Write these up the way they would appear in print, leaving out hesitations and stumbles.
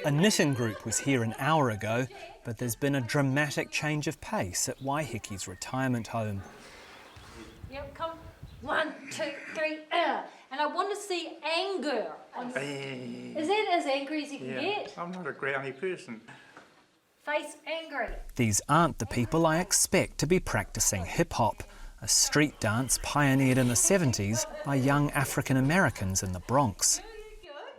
A knitting group was here an hour ago, but there's been a dramatic change of pace at Waihiki's retirement home. Yep, come. 1, 2, 3, and I want to see anger. Is that as angry as you can get? I'm not a growly person. Face angry. These aren't the people I expect to be practicing hip-hop, a street dance pioneered in the 70s by young African Americans in the Bronx.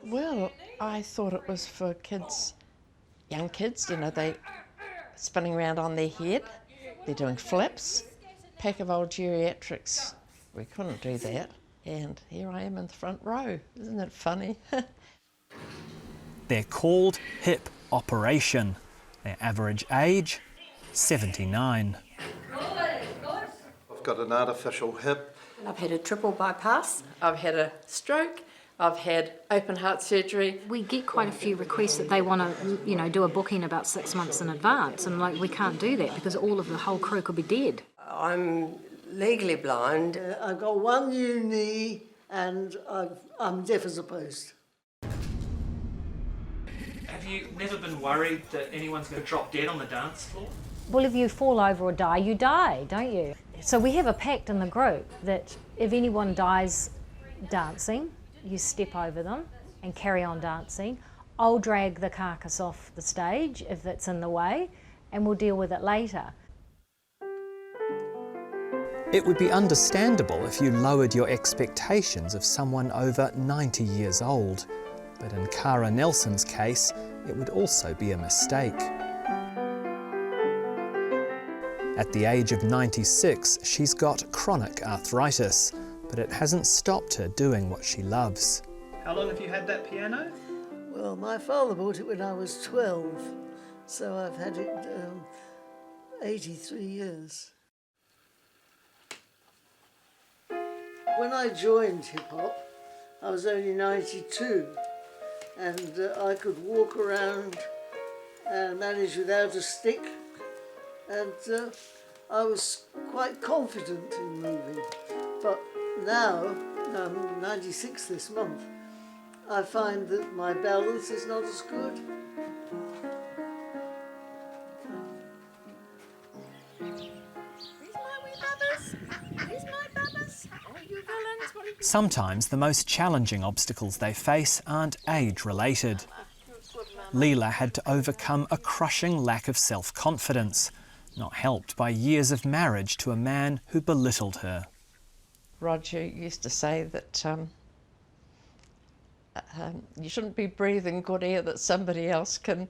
Well, I thought it was for kids, young kids, you know, they spinning around on their head, they're doing flips, pack of old geriatrics. We couldn't do that, and here I am in the front row. Isn't it funny? They're called Hip-Operation. Their average age, 79. I've got an artificial hip. I've had a triple bypass. I've had a stroke. I've had open heart surgery. We get quite a few requests that they want to, you know, do a booking about 6 months in advance, and like we can't do that because all of the whole crew could be dead. I'm legally blind. I've got one new knee and I'm deaf as a post. Have you never been worried that anyone's going to drop dead on the dance floor? Well, if you fall over or die, you die, don't you? So we have a pact in the group that if anyone dies dancing, you step over them and carry on dancing. I'll drag the carcass off the stage if it's in the way, and we'll deal with it later. It would be understandable if you lowered your expectations of someone over 90 years old. But in Cara Nelson's case, it would also be a mistake. At the age of 96, she's got chronic arthritis, but it hasn't stopped her doing what she loves. How long have you had that piano? Well, my father bought it when I was 12, so I've had it 83 years. When I joined hip-hop, I was only 92, and I could walk around and manage without a stick, and I was quite confident in moving. But now, I'm 96 this month, I find that my balance is not as good. Sometimes the most challenging obstacles they face aren't age-related. Leela had to overcome a crushing lack of self-confidence, not helped by years of marriage to a man who belittled her. Roger used to say that you shouldn't be breathing good air that somebody else can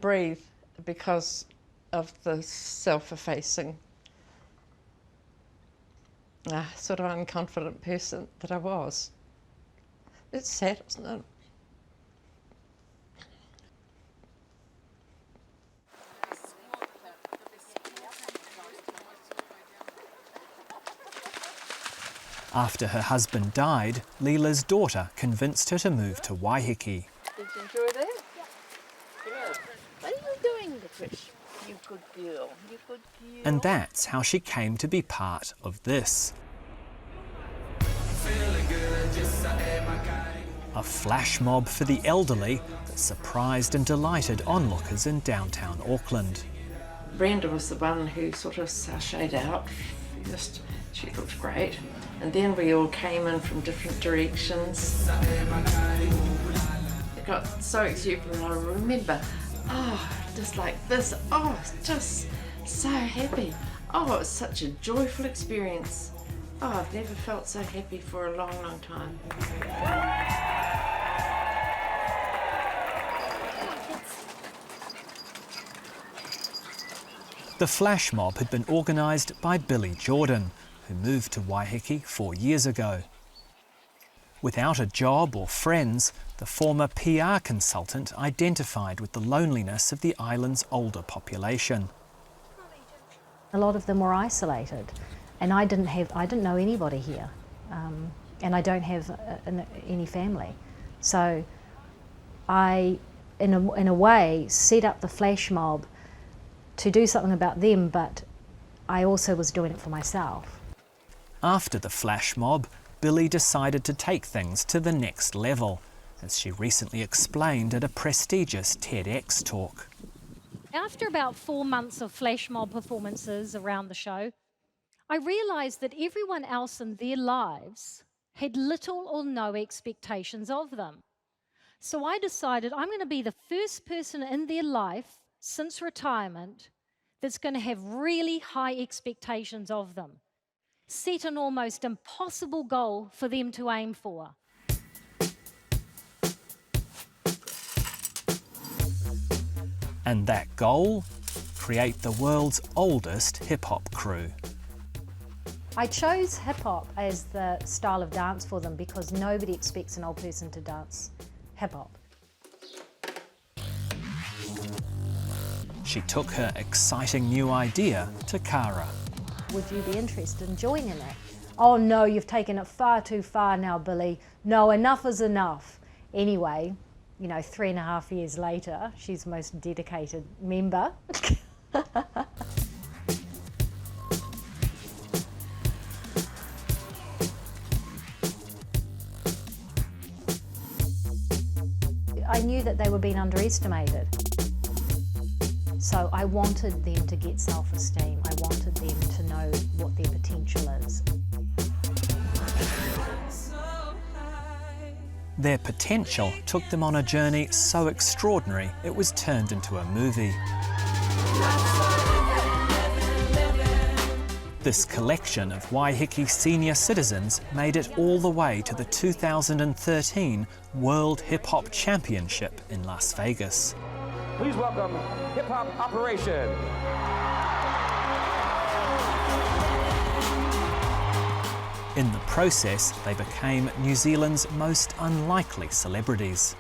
breathe because of the self-effacing, sort of unconfident person that I was. It's sad, isn't it? After her husband died, Leela's daughter convinced her to move to Waiheke. Did you enjoy that? Good. What are you doing, Patricia? You good girl. You good girl. And that's how she came to be part of this. A flash mob for the elderly that surprised and delighted onlookers in downtown Auckland. Brenda was the one who sort of sashayed out first. She looked great. And then we all came in from different directions. It got so exuberant. I remember, just like this. Just so happy. It was such a joyful experience. I've never felt so happy for a long, long time. The flash mob had been organised by Bille Jordan, who moved to Waiheke 4 years ago. Without a job or friends, the former PR consultant identified with the loneliness of the island's older population. A lot of them were isolated, and I didn't know anybody here, and I don't have any family. So I, in a way, set up the flash mob to do something about them, but I also was doing it for myself. After the flash mob, Billie decided to take things to the next level. as she recently explained at a prestigious TEDx talk. After about 4 months of flash mob performances around the show, I realised that everyone else in their lives had little or no expectations of them. So I decided I'm going to be the first person in their life since retirement that's going to have really high expectations of them. Set an almost impossible goal for them to aim for. And that goal? Create the world's oldest hip-hop crew. I chose hip-hop as the style of dance for them because nobody expects an old person to dance hip-hop. She took her exciting new idea to Cara. Would you be interested in joining it? Oh no, you've taken it far too far now, Billie. No, enough is enough. Anyway, you know, 3.5 years later, she's the most dedicated member. I knew that they were being underestimated. So I wanted them to get self-esteem. I wanted them to know what their potential is. Their potential took them on a journey so extraordinary it was turned into a movie. This collection of Waiheke senior citizens made it all the way to the 2013 World Hip-Hop Championship in Las Vegas. Please welcome Hip-Hop Op-eration. In the process, they became New Zealand's most unlikely celebrities.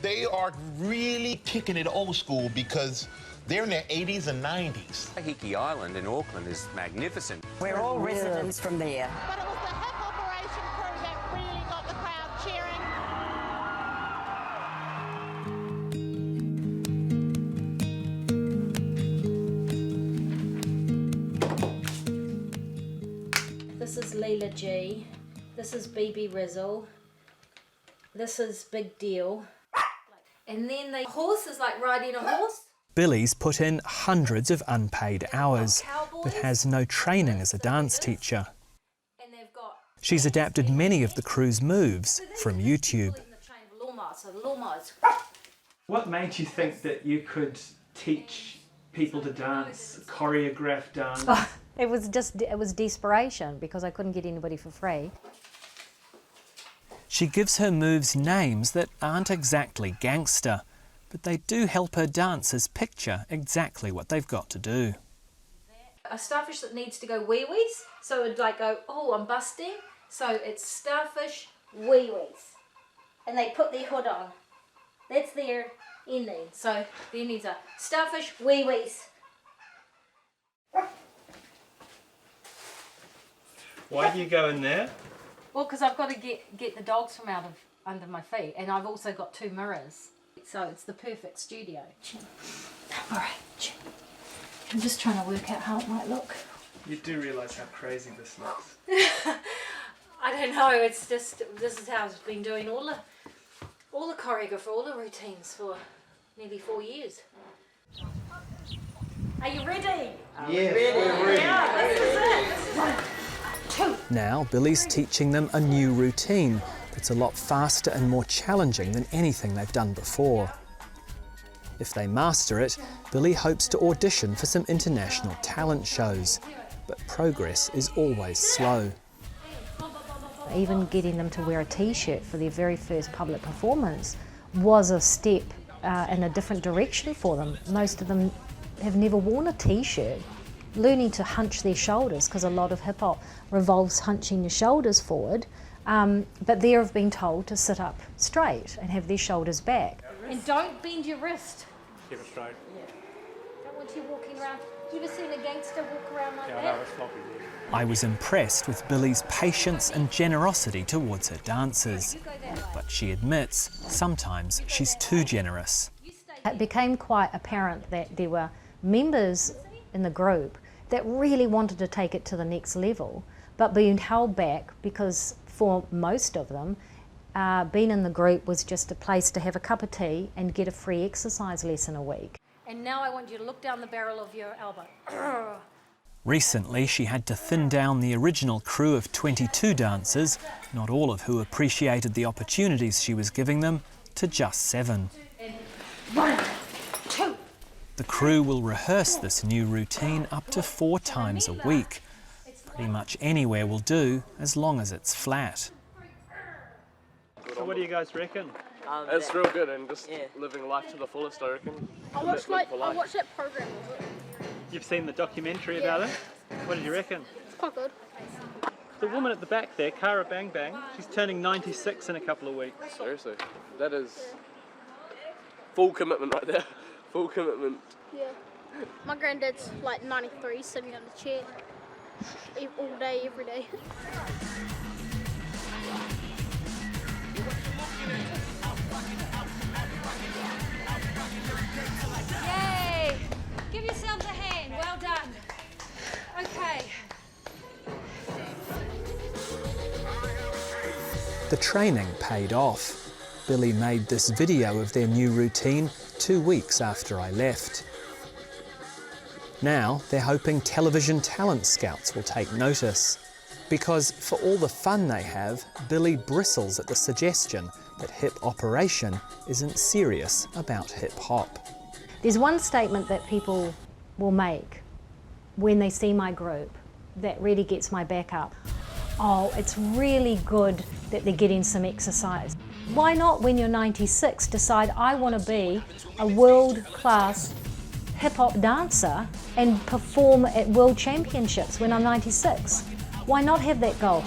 They are really kicking it old school because they're in their 80s and 90s. Waiheke Island in Auckland is magnificent. We're all residents from there. But it was the Op-eration crew that really got the crowd cheering. This is Leela G. This is BB Rizzle. This is Big Deal. And then the horse is like riding a horse. Billie's put in hundreds of unpaid hours, but has no training as a dance teacher. She's adapted many of the crew's moves from YouTube. What made you think that you could teach people to dance, choreograph dance? Oh, it was desperation because I couldn't get anybody for free. She gives her moves names that aren't exactly gangster, but they do help her dancers picture exactly what they've got to do. A starfish that needs to go wee-wees, so it'd like go, oh, I'm busting. So it's starfish wee-wees. And they put their hood on. That's their ending. So there needs a starfish wee-wees. Why do you go in there? Well, because I've got to get the dogs from under my feet, and I've also got 2 mirrors. So it's the perfect studio. All right, chin. I'm just trying to work out how it might look. You do realise how crazy this looks. I don't know, it's just, this is how I've been doing all the choreography, all the routines for nearly 4 years. Are you ready? Yes, we're ready. Yeah, this is it. 1, 2. Now Billie's teaching them a new routine that's a lot faster and more challenging than anything they've done before. If they master it, Billie hopes to audition for some international talent shows, but progress is always slow. Even getting them to wear a t-shirt for their very first public performance was a step in a different direction for them. Most of them have never worn a t-shirt. Learning to hunch their shoulders, because a lot of hip-hop revolves hunching your shoulders forward, but they have been told to sit up straight and have their shoulders back. And don't bend your wrist. Keep it straight. Yeah. Don't want you walking around. You ever seen a gangster walk around like Yeah, that? no, it's floppy. I was impressed with Billie's patience and generosity towards her dancers, but she admits sometimes she's too generous. It became quite apparent that there were members in the group that really wanted to take it to the next level, but being held back because for most of them, being in the group was just a place to have a cup of tea and get a free exercise lesson a week. And now I want you to look down the barrel of your elbow. Recently, she had to thin down the original crew of 22 dancers, not all of who appreciated the opportunities she was giving them, to just 7. 1, 2. The crew will rehearse this new routine up to 4 times a week. Pretty much anywhere will do, as long as it's flat. So what do you guys reckon? It's real good and just living life to the fullest, I reckon. I watched that program of it. You've seen the documentary about it? What did you reckon? It's quite good. The woman at the back there, Cara Bang Bang, she's turning 96 in a couple of weeks. Seriously, that is full commitment right there. Full commitment. Yeah. My granddad's like 93, sitting on the chair all day, every day. Yay! Give yourselves a hand. Well done. Okay. The training paid off. Billie made this video of their new routine 2 weeks after I left. Now they're hoping television talent scouts will take notice. Because for all the fun they have, Billie bristles at the suggestion that Op-eration isn't serious about hip-hop. There's one statement that people will make when they see my group that really gets my back up. Oh, it's really good that they're getting some exercise. Why not, when you're 96, decide I want to be a world-class hip-hop dancer and perform at world championships when I'm 96? Why not have that goal?